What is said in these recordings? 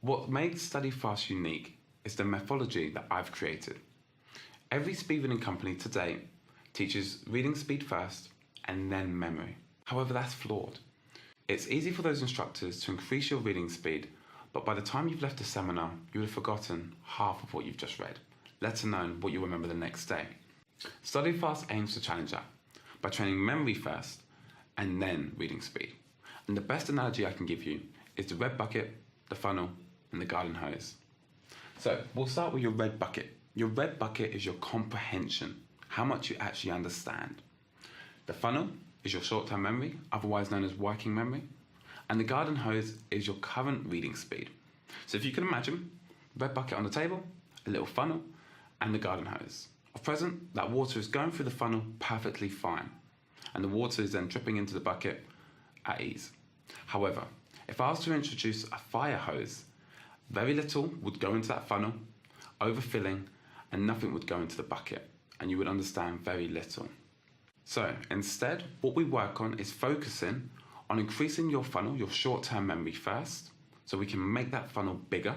What makes StudyFast unique is the methodology that I've created. Every speed reading company to date teaches reading speed first and then memory. However, that's flawed. It's easy for those instructors to increase your reading speed, but by the time you've left the seminar, you would have forgotten half of what you've just read, let alone what you remember the next day. StudyFast aims to challenge that by training memory first and then reading speed. And the best analogy I can give you is the red bucket, the funnel, and the garden hose. So we'll start with your red bucket. Your red bucket is your comprehension, how much you actually understand. The funnel is your short-term memory, otherwise known as working memory. And the garden hose is your current reading speed. So if you can imagine, red bucket on the table, a little funnel, and the garden hose. At present, that water is going through the funnel perfectly fine, and the water is then dripping into the bucket at ease. However, if I was to introduce a fire hose, very little would go into that funnel, overfilling, and nothing would go into the bucket, and you would understand very little. So instead, what we work on is focusing on increasing your funnel, your short-term memory first, so we can make that funnel bigger.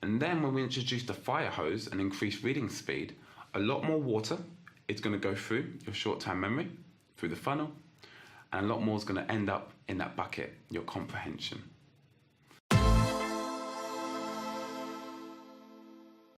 And then when we introduce the fire hose and increase reading speed, a lot more water is going to go through your short-term memory, through the funnel, and a lot more is going to end up in that bucket, your comprehension.